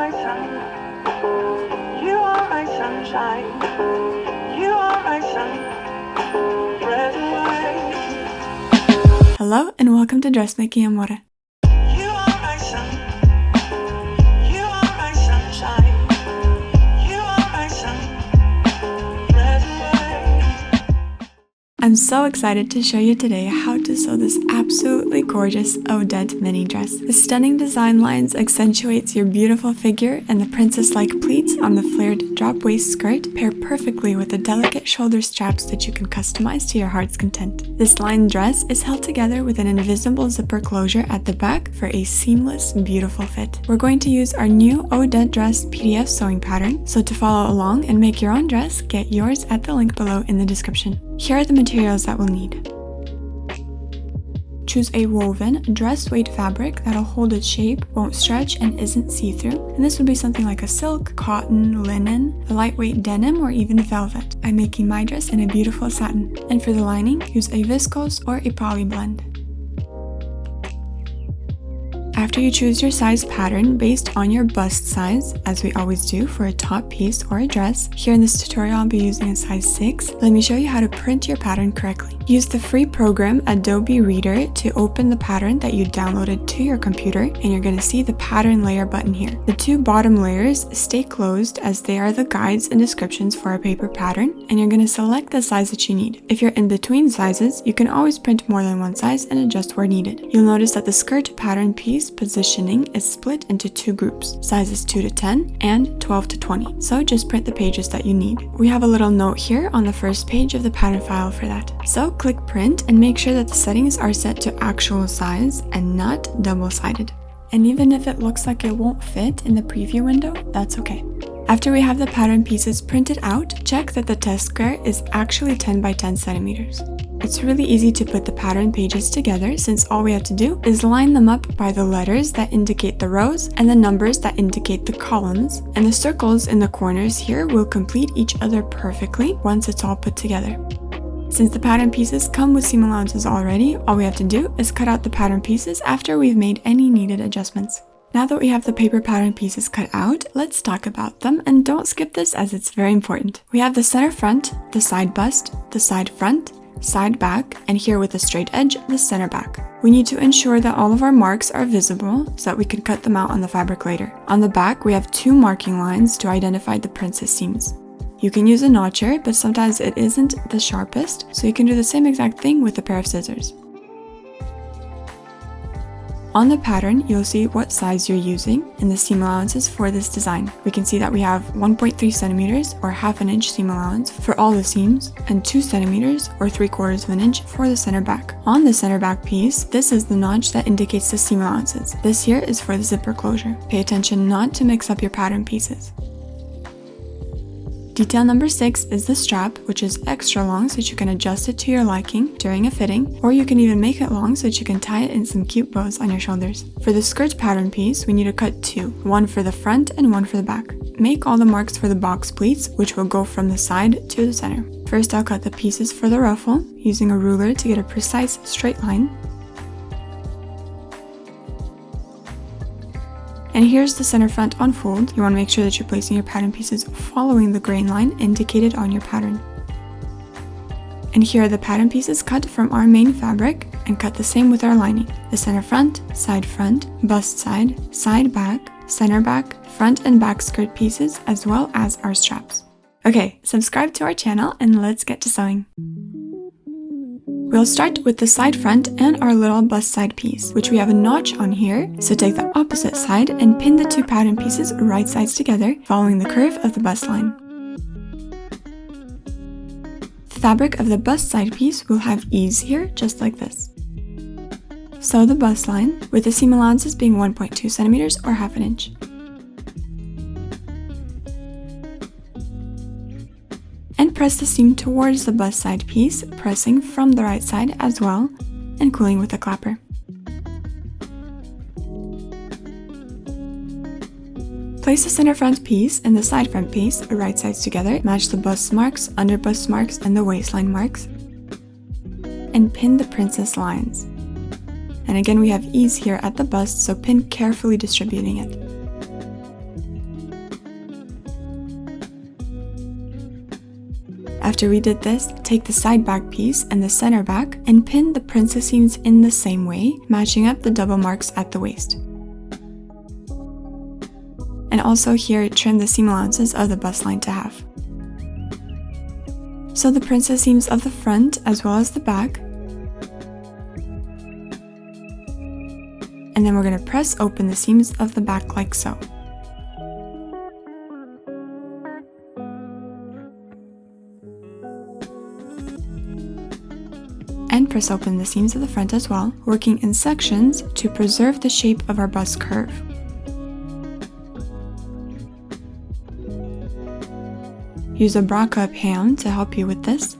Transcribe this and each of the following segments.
my sun. You are my sunshine. You are my sun. Red and white. Hello and welcome to Dressmaking Amore. You are my sun. You are my sunshine. You are my sun. Red and white. I'm so excited to show you today how to sew this absolutely gorgeous Odette mini dress. The stunning design lines accentuates your beautiful figure, and the princess-like pleats on the flared drop waist skirt pair perfectly with the delicate shoulder straps that you can customize to your heart's content. This lined dress is held together with an invisible zipper closure at the back for a seamless, beautiful fit. We're going to use our new Odette dress PDF sewing pattern, so to follow along and make your own dress, get yours at the link below in the description. Here are the materials that we'll need. Choose a woven, dress weight fabric that'll hold its shape, won't stretch, and isn't see-through. And this would be something like a silk, cotton, linen, a lightweight denim, or even velvet. I'm making my dress in a beautiful satin. And for the lining, use a viscose or a poly blend. After you choose your size pattern based on your bust size, as we always do for a top piece or a dress, here in this tutorial I'll be using a size 6. Let me show you how to print your pattern correctly. Use the free program Adobe Reader to open the pattern that you downloaded to your computer, and you're going to see the pattern layer button here. The two bottom layers stay closed as they are the guides and descriptions for a paper pattern, and you're going to select the size that you need. If you're in between sizes, you can always print more than one size and adjust where needed. You'll notice that the skirt pattern piece positioning is split into two groups, sizes 2 to 10 and 12 to 20. So just print the pages that you need. We have a little note here on the first page of the pattern file for that. So click print and make sure that the settings are set to actual size and not double-sided. And even if it looks like it won't fit in the preview window, that's okay. After we have the pattern pieces printed out, check that the test square is actually 10 by 10 centimeters. It's really easy to put the pattern pages together since all we have to do is line them up by the letters that indicate the rows and the numbers that indicate the columns, and the circles in the corners here will complete each other perfectly once it's all put together. Since the pattern pieces come with seam allowances already, all we have to do is cut out the pattern pieces after we've made any needed adjustments. Now that we have the paper pattern pieces cut out, let's talk about them, and don't skip this as it's very important. We have the center front, the side bust, the side front, side back, and here with a straight edge, the center back. We need to ensure that all of our marks are visible so that we can cut them out on the fabric later. On the back, we have two marking lines to identify the princess seams. You can use a notcher, but sometimes it isn't the sharpest, so you can do the same exact thing with a pair of scissors. On the pattern, you'll see what size you're using and the seam allowances for this design. We can see that we have 1.3 centimeters or half an inch seam allowance for all the seams, and 2 centimeters or 3/4 of an inch for the center back. On the center back piece, this is the notch that indicates the seam allowances. This here is for the zipper closure. Pay attention not to mix up your pattern pieces. Detail number 6 is the strap, which is extra long so that you can adjust it to your liking during a fitting, or you can even make it long so that you can tie it in some cute bows on your shoulders. For the skirt pattern piece, we need to cut two, one for the front and one for the back. Make all the marks for the box pleats, which will go from the side to the center. First, I'll cut the pieces for the ruffle, using a ruler to get a precise straight line. And here's the center front on fold. You want to make sure that you're placing your pattern pieces following the grain line indicated on your pattern. And here are the pattern pieces cut from our main fabric, and cut the same with our lining. The center front, bust side, side back, center back, front and back skirt pieces, as well as our straps. Okay, subscribe to our channel and let's get to sewing. We'll start with the side front and our little bust side piece, which we have a notch on here, so take the opposite side and pin the two pattern pieces right sides together, following the curve of the bust line. The fabric of the bust side piece will have ease here, just like this. Sew the bust line, with the seam allowances being 1.2 centimeters or half an inch. And press the seam towards the bust side piece, pressing from the right side as well, and cooling with a clapper. Place the center front piece and the side front piece right sides together, match the bust marks, under bust marks, and the waistline marks, and pin the princess lines. And again, we have ease here at the bust, so pin carefully, distributing it. After we did this, take the side back piece and the center back and pin the princess seams in the same way, matching up the double marks at the waist. And also here, trim the seam allowances of the bust line to half. Sew the princess seams of the front as well as the back. And then we're going to press open the seams of the back like so. And press open the seams of the front as well, working in sections to preserve the shape of our bust curve. Use a bra cup hand to help you with this.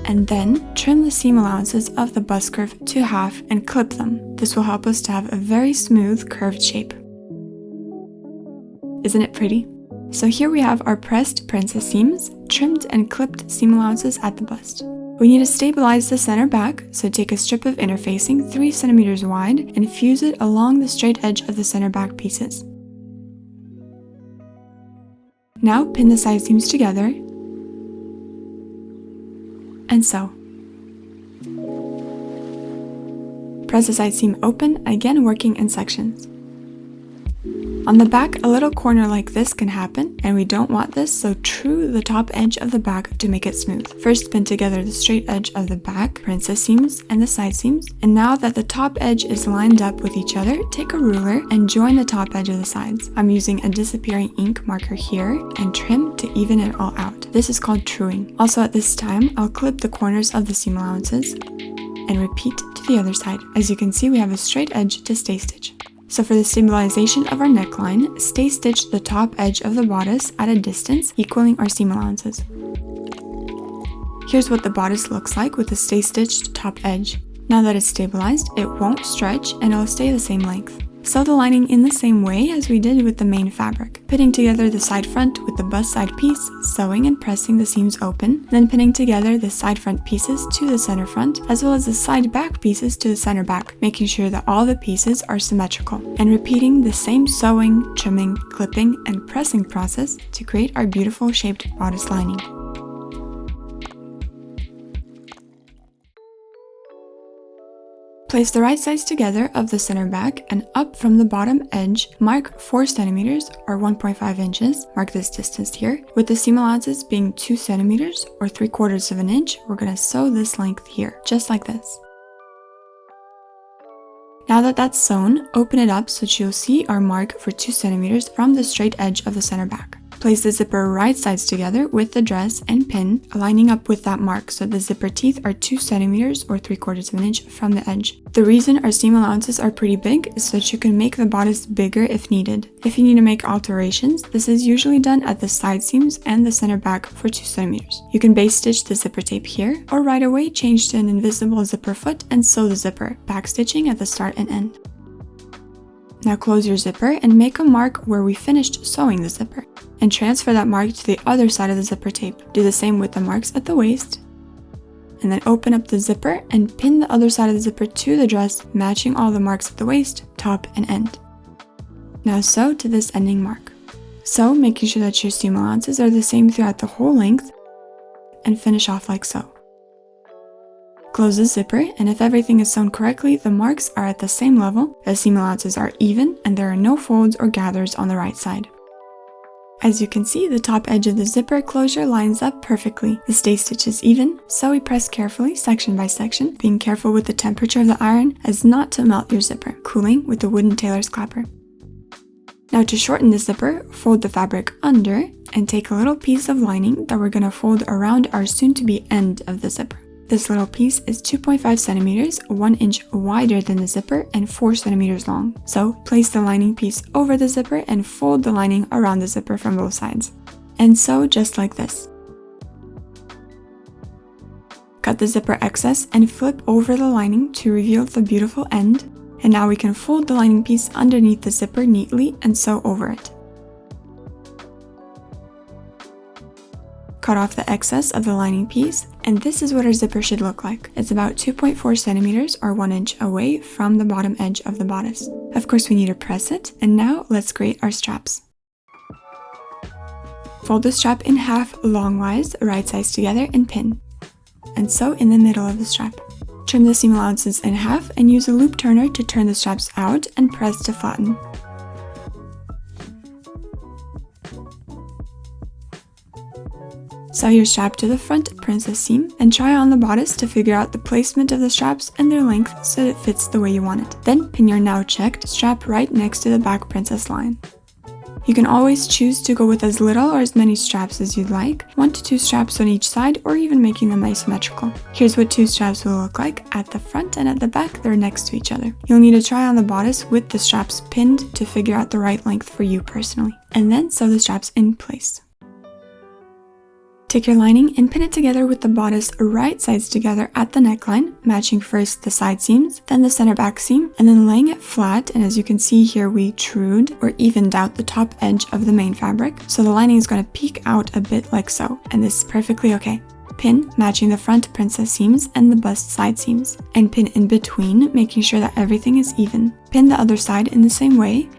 And then trim the seam allowances of the bust curve to half and clip them. This will help us to have a very smooth curved shape. Isn't it pretty? So here we have our pressed princess seams, trimmed and clipped seam allowances at the bust. We need to stabilize the center back, so take a strip of interfacing 3 cm wide and fuse it along the straight edge of the center back pieces. Now pin the side seams together and sew. Press the side seam open, again working in sections. On the back, a little corner like this can happen, and we don't want this, so true the top edge of the back to make it smooth. First pin together the straight edge of the back, princess seams, and the side seams, and now that the top edge is lined up with each other, take a ruler and join the top edge of the sides. I'm using a disappearing ink marker here and trim to even it all out. This is called truing. Also at this time, I'll clip the corners of the seam allowances and repeat to the other side. As you can see, we have a straight edge to stay stitch. So for the stabilization of our neckline, stay stitch the top edge of the bodice at a distance equaling our seam allowances. Here's what the bodice looks like with the stay stitched top edge. Now that it's stabilized, it won't stretch and it'll stay the same length. Sew the lining in the same way as we did with the main fabric, pinning together the side front with the bust side piece, sewing and pressing the seams open, then pinning together the side front pieces to the center front, as well as the side back pieces to the center back, making sure that all the pieces are symmetrical, and repeating the same sewing, trimming, clipping, and pressing process to create our beautiful shaped bodice lining. Place the right sides together of the center back and up from the bottom edge, mark 4 cm or 1.5 inches, mark this distance here. With the seam allowances being 2 cm or 3/4 of an inch, we're going to sew this length here, just like this. Now that that's sewn, open it up so that you'll see our mark for 2 cm from the straight edge of the center back. Place the zipper right sides together with the dress and pin, lining up with that mark so the zipper teeth are 2 cm or 3/4 of an inch from the edge. The reason our seam allowances are pretty big is so that you can make the bodice bigger if needed. If you need to make alterations, this is usually done at the side seams and the center back for 2 cm. You can base stitch the zipper tape here, or right away change to an invisible zipper foot and sew the zipper, backstitching at the start and end. Now close your zipper and make a mark where we finished sewing the zipper, and transfer that mark to the other side of the zipper tape. Do the same with the marks at the waist, and then open up the zipper and pin the other side of the zipper to the dress, matching all the marks at the waist, top, and end. Now sew to this ending mark. Sew, making sure that your seam allowances are the same throughout the whole length, and finish off like so. Close the zipper, and if everything is sewn correctly, the marks are at the same level, the seam allowances are even, and there are no folds or gathers on the right side. As you can see, the top edge of the zipper closure lines up perfectly. The stay stitch is even, so we press carefully section by section, being careful with the temperature of the iron as not to melt your zipper, cooling with the wooden tailor's clapper. Now to shorten the zipper, fold the fabric under and take a little piece of lining that we're going to fold around our soon-to-be end of the zipper. This little piece is 2.5 cm, 1 inch wider than the zipper and 4 cm long. So place the lining piece over the zipper and fold the lining around the zipper from both sides. And sew just like this. Cut the zipper excess and flip over the lining to reveal the beautiful end. And now we can fold the lining piece underneath the zipper neatly and sew over it. Cut off the excess of the lining piece, and this is what our zipper should look like. It's about 2.4 cm or 1 inch away from the bottom edge of the bodice. Of course, we need to press it, and now let's create our straps. Fold the strap in half longwise, right sides together, and pin. And sew in the middle of the strap. Trim the seam allowances in half and use a loop turner to turn the straps out and press to flatten. Sew your strap to the front princess seam and try on the bodice to figure out the placement of the straps and their length so it fits the way you want it. Then pin your now checked strap right next to the back princess line. You can always choose to go with as little or as many straps as you'd like, 1 to 2 straps on each side, or even making them asymmetrical. Here's what 2 straps will look like. At the front and at the back, they're next to each other. You'll need to try on the bodice with the straps pinned to figure out the right length for you personally, and then sew the straps in place. Take your lining and pin it together with the bodice right sides together at the neckline, matching first the side seams, then the center back seam, and then laying it flat. And as you can see here, we trued or evened out the top edge of the main fabric, so the lining is going to peek out a bit like so, and this is perfectly okay. Pin matching the front princess seams and the bust side seams, and pin in between, making sure that everything is even. Pin the other side in the same way.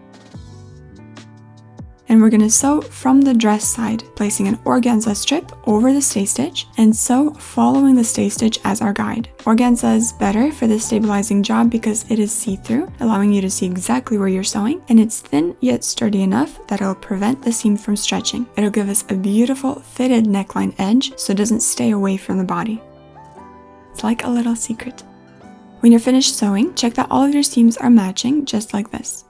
And we're going to sew from the dress side, placing an organza strip over the stay stitch and sew following the stay stitch as our guide. Organza is better for this stabilizing job because it is see-through, allowing you to see exactly where you're sewing, and it's thin yet sturdy enough that it'll prevent the seam from stretching. It'll give us a beautiful fitted neckline edge so it doesn't stay away from the body. It's like a little secret. When you're finished sewing, check that all of your seams are matching, just like this.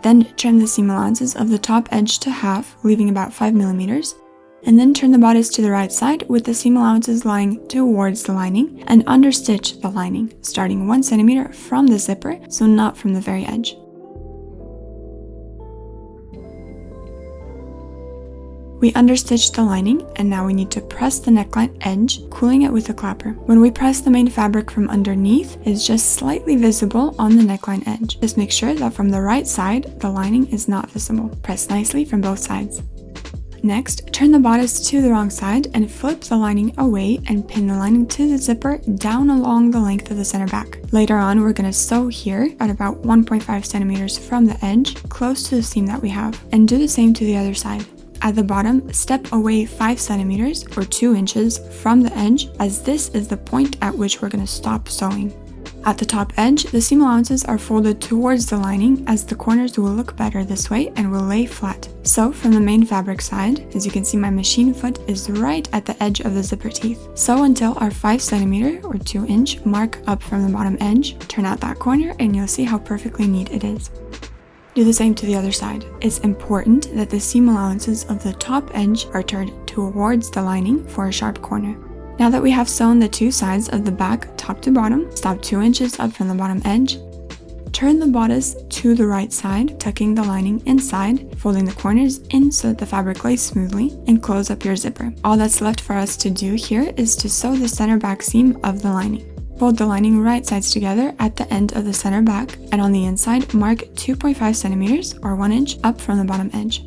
Then trim the seam allowances of the top edge to half, leaving about 5 mm, and then turn the bodice to the right side with the seam allowances lying towards the lining, and understitch the lining, starting 1 cm from the zipper, so not from the very edge. We understitched the lining, and now we need to press the neckline edge, cooling it with a clapper. When we press the main fabric from underneath, it's just slightly visible on the neckline edge. Just make sure that from the right side, the lining is not visible. Press nicely from both sides. Next, turn the bodice to the wrong side and flip the lining away and pin the lining to the zipper down along the length of the center back. Later on, we're going to sew here at about 1.5 cm from the edge, close to the seam that we have, and do the same to the other side. At the bottom, step away 5 cm or 2 inches from the edge, as this is the point at which we're going to stop sewing. At the top edge, the seam allowances are folded towards the lining, as the corners will look better this way and will lay flat. So from the main fabric side, as you can see, my machine foot is right at the edge of the zipper teeth. Sew until our 5 cm or 2 inch mark up from the bottom edge. Turn out that corner and you'll see how perfectly neat it is. Do the same to the other side. It's important that the seam allowances of the top edge are turned towards the lining for a sharp corner. Now that we have sewn the 2 sides of the back top to bottom, stop 2 inches up from the bottom edge. Turn the bodice to the right side, tucking the lining inside, folding the corners in so that the fabric lays smoothly, and close up your zipper. All that's left for us to do here is to sew the center back seam of the lining. Fold the lining right sides together at the end of the center back, and on the inside, mark 2.5 cm or 1 inch up from the bottom edge.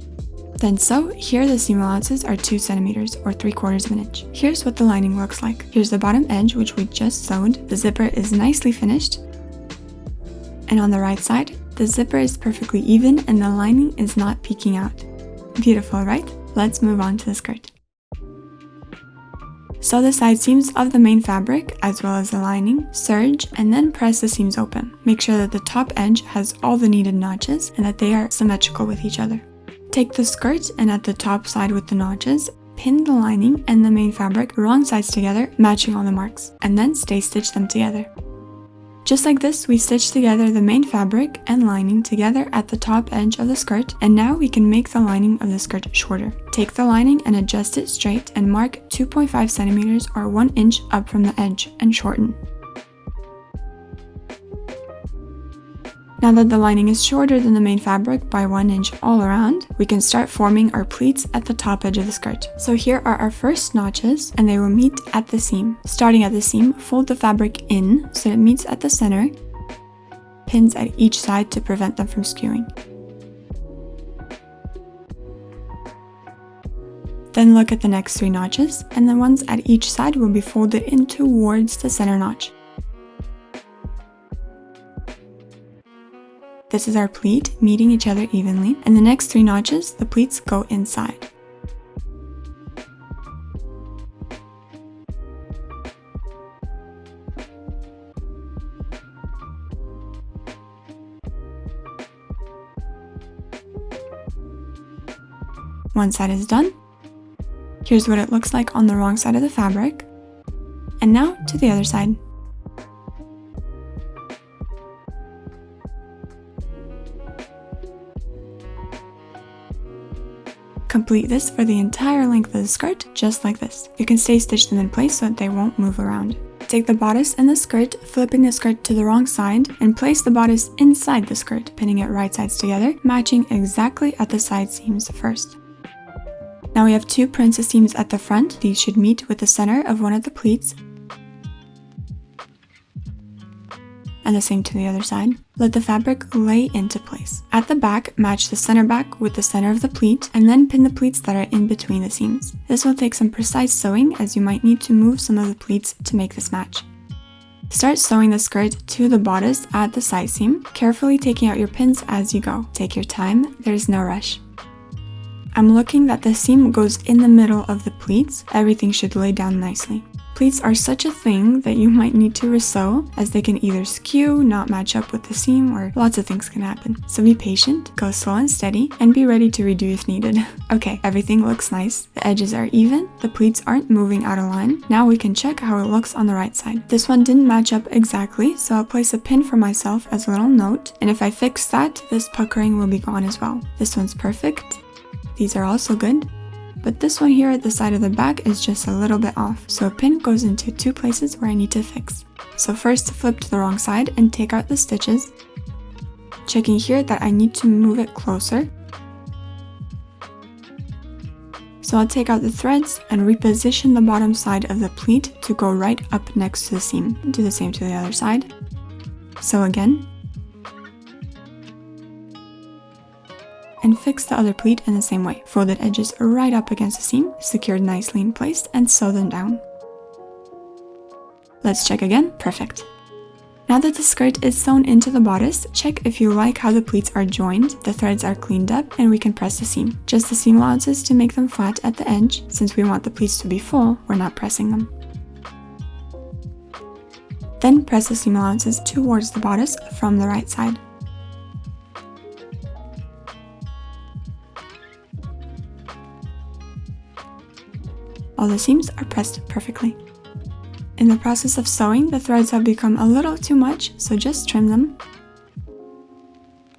Then sew. Here the seam allowances are 2 cm or 3/4 of an inch. Here's what the lining looks like. Here's the bottom edge, which we just sewed. The zipper is nicely finished. And on the right side, the zipper is perfectly even and the lining is not peeking out. Beautiful, right? Let's move on to the skirt. Sew the side seams of the main fabric as well as the lining, serge, and then press the seams open. Make sure that the top edge has all the needed notches and that they are symmetrical with each other. Take the skirt and at the top side with the notches, pin the lining and the main fabric wrong sides together, matching all the marks, and then stay stitch them together. Just like this, we stitch together the main fabric and lining together at the top edge of the skirt, and now we can make the lining of the skirt shorter. Take the lining and adjust it straight and mark 2.5 cm or 1 inch up from the edge and shorten. Now that the lining is shorter than the main fabric by 1 inch all around, we can start forming our pleats at the top edge of the skirt. So here are our first notches, and they will meet at the seam. Starting at the seam, fold the fabric in so it meets at the center, pins at each side to prevent them from skewing. Then look at the next 3 notches, and the ones at each side will be folded in towards the center notch. This is our pleat, meeting each other evenly, and the next 3 notches, the pleats go inside. One side is done. Here's what it looks like on the wrong side of the fabric. And now to the other side. Complete this for the entire length of the skirt, just like this. You can stitch them in place so that they won't move around. Take the bodice and the skirt, flipping the skirt to the wrong side, and place the bodice inside the skirt, pinning it right sides together, matching exactly at the side seams first. Now we have two princess seams at the front. These should meet with the center of one of the pleats, and the same to the other side. Let the fabric lay into place. At the back, match the center back with the center of the pleat, and then pin the pleats that are in between the seams. This will take some precise sewing, as you might need to move some of the pleats to make this match. Start sewing the skirt to the bodice at the side seam, carefully taking out your pins as you go. Take your time, there's no rush. I'm looking that the seam goes in the middle of the pleats. Everything should lay down nicely. Pleats are such a thing that you might need to resew, as they can either skew, not match up with the seam, or lots of things can happen. So be patient, go slow and steady, and be ready to redo if needed. Okay, everything looks nice. The edges are even, the pleats aren't moving out of line. Now we can check how it looks on the right side. This one didn't match up exactly, so I'll place a pin for myself as a little note, and if I fix that, this puckering will be gone as well. This one's perfect. These are also good. But this one here at the side of the back is just a little bit off, so a pin goes into two places where I need to fix. So first flip to the wrong side and take out the stitches, checking here that I need to move it closer. So I'll take out the threads and reposition the bottom side of the pleat to go right up next to the seam. Do the same to the other side. So again, and fix the other pleat in the same way. Folded edges right up against the seam, secured nicely in place, and sew them down. Let's check again. Perfect. Now that the skirt is sewn into the bodice, check if you like how the pleats are joined, the threads are cleaned up, and we can press the seam. Just the seam allowances to make them flat at the edge. Since we want the pleats to be full, we're not pressing them. Then press the seam allowances towards the bodice from the right side. All the seams are pressed perfectly. In the process of sewing, the threads have become a little too much, so just trim them.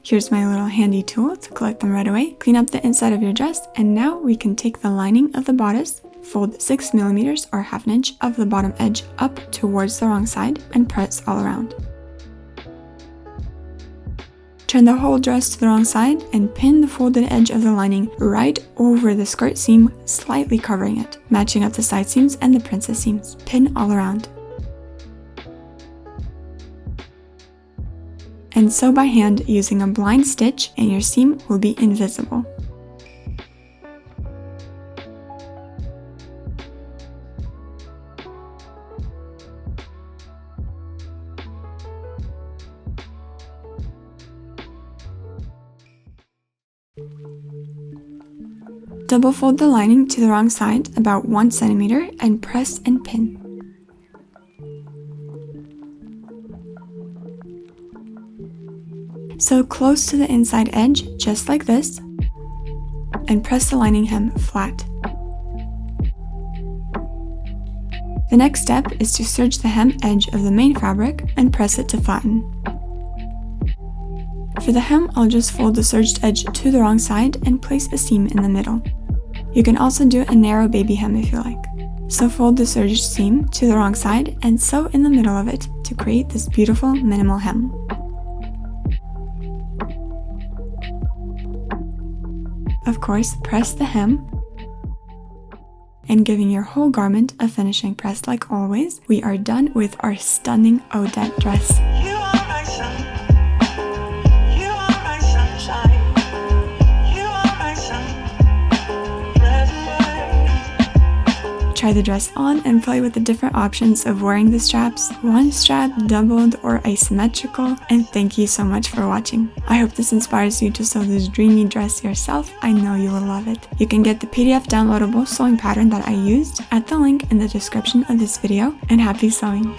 Here's my little handy tool to collect them right away. Clean up the inside of your dress, and now we can take the lining of the bodice, fold 6 mm or 1/2 inch of the bottom edge up towards the wrong side, and press all around. Turn the whole dress to the wrong side and pin the folded edge of the lining right over the skirt seam, slightly covering it, matching up the side seams and the princess seams. Pin all around. And sew by hand using a blind stitch, and your seam will be invisible. Double fold the lining to the wrong side about 1 centimeter and press and pin. Sew close to the inside edge, just like this, and press the lining hem flat. The next step is to serge the hem edge of the main fabric and press it to flatten. For the hem, I'll just fold the serged edge to the wrong side and place a seam in the middle. You can also do a narrow baby hem if you like. So fold the serged seam to the wrong side and sew in the middle of it to create this beautiful minimal hem. Of course, press the hem, and giving your whole garment a finishing press like always, we are done with our stunning Odette dress. You are my sun. You are my sunshine. You are my sun. Try the dress on and play with the different options of wearing the straps, one strap, doubled, or asymmetrical, and thank you so much for watching. I hope this inspires you to sew this dreamy dress yourself. I know you will love it. You can get the PDF downloadable sewing pattern that I used at the link in the description of this video, and happy sewing!